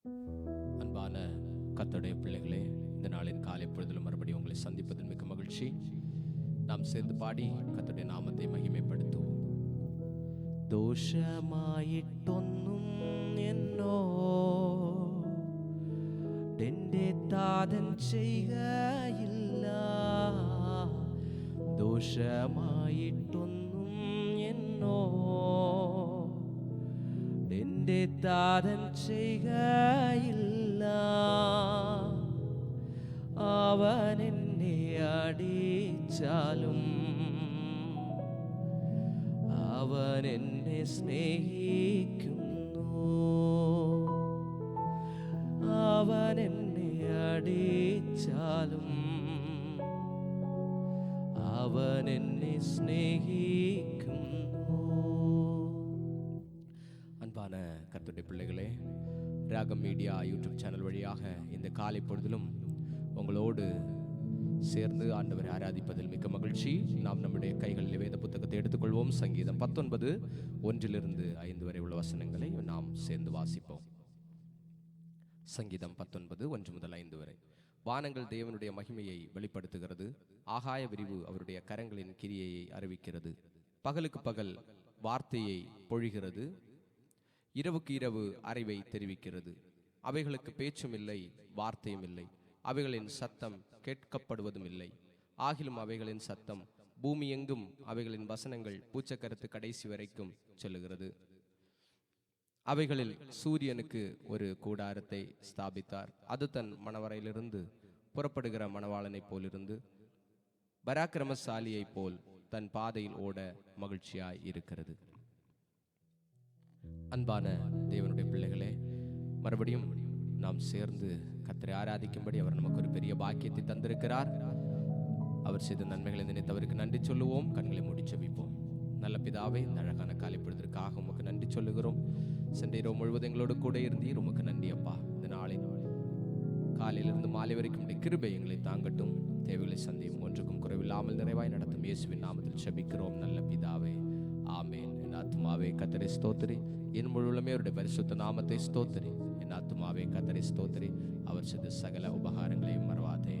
அன்பான கர்த்தருடைய பிள்ளைகளே, இந்த நாளின் காலை பொழுதிலும் மறுபடியும் உங்களை சந்திப்பதில் மிக்க மகிழ்ச்சி. நாம் சேர்ந்து பாடி கர்த்தருடைய நாமத்தை மகிமைப்படுத்துவோம். ദോഷമായിട്ടൊന്നും എന്നോടെന്റെ താതൻ ചെയ്യുകയില്ല. ദോഷമായിട്ടൊന്നും എന്നോടെന്റെ താതൻ ചെയ്യുകയില്ല. അവൻ എന്നെ അടിച്ചാലും അവൻ എന്നെ സ്നേഹിക്കുന്നു. അവൻ എന്നെ അടിച്ചാലും അവൻ എന്നെ സ്നേഹിക്കുന്നു. அன்பான கர்த்தருடைய பிள்ளைகளே, ராகம் மீடியா யூடியூப் சேனல் வழியாக இந்த காலை பொழுதிலும் உங்களோடு சேர்ந்து ஆண்டவரை ஆராதிப்பதில் மிக்க மகிழ்ச்சி. நாம் நம்முடைய கைகளில் வேத புத்தகத்தை எடுத்துக்கொள்வோம். சங்கீதம் 19 1-5 வரை உள்ள வசனங்களை நாம் சேர்ந்து வாசிப்போம். சங்கீதம் 19 1-5 வரை. வானங்கள் தேவனுடைய மகிமையை வெளிப்படுத்துகிறது, ஆகாய விரிவு அவருடைய கரங்களின் கிரியையை அறிவிக்கிறது. பகலுக்கு பகல் வார்த்தையை பொழிகிறது, இரவுக்கு இரவு அறிவை தெரிவிக்கிறது. அவைகளுக்கு பேச்சும் இல்லை, வார்த்தையும் இல்லை, அவைகளின் சத்தம் கேட்கப்படுவதும் இல்லை. ஆகிலும் அவைகளின் சத்தம் பூமி எங்கும், அவைகளின் வசனங்கள் பூச்சக்கரத்து கடைசி வரைக்கும் செல்லுகிறது. அவைகளில் சூரியனுக்கு ஒரு கூடாரத்தை ஸ்தாபித்தார். அது தன் மணவரையிலிருந்து புறப்படுகிற மணவாளனைப் போலிருந்து பராக்கிரமசாலியை போல் தன் பாதையில் ஓட மகிழ்ச்சியாய் இருக்கிறது. அன்பான தேவனுடைய பிள்ளைகளே, மறுபடியும் நாம் சேர்ந்து கர்த்தரை ஆராதிக்கும்படி அவர் நமக்கு ஒரு பெரிய பாக்கியத்தை தந்திருக்கிறார். அவர் செய்த நன்மைகளை நினைத்தவருக்கு நன்றி சொல்லுவோம். கண்களை மூடி ஜெபிப்போம். நல்ல பிதாவே, இந்த அழகான காலை பொழுதிற்காக உமக்கு நன்றி சொல்லுகிறோம். சென்ற இரவு முழுவதும் எங்களோடு கூட இருந்தீர், உமக்கு நன்றி அப்பா. இந்த நாளில் காலையிலிருந்து மாலை வரைக்கும் கிருபை எங்களை தாங்கட்டும். தேவைகளை சந்தியும், ஒன்றுக்கும் குறைவில்லாமல் நிறைவாய் நடத்தும் இயேசுவின் நாமத்தில் ஜெபிக்கிறோம் நல்ல பிதாவே, ஆமேன். என் ஆத்துமாவே கர்த்தரை ஸ்தோத்திரி, என் முழுவதுமே அவருடைய பரிசுத்த நாமத்தை ஸ்தோத்திரி. என் ஆத்துமாவே கர்த்தரை ஸ்தோத்திரி, அவர் செய்த சகல உபகாரங்களையும் மறவாதே.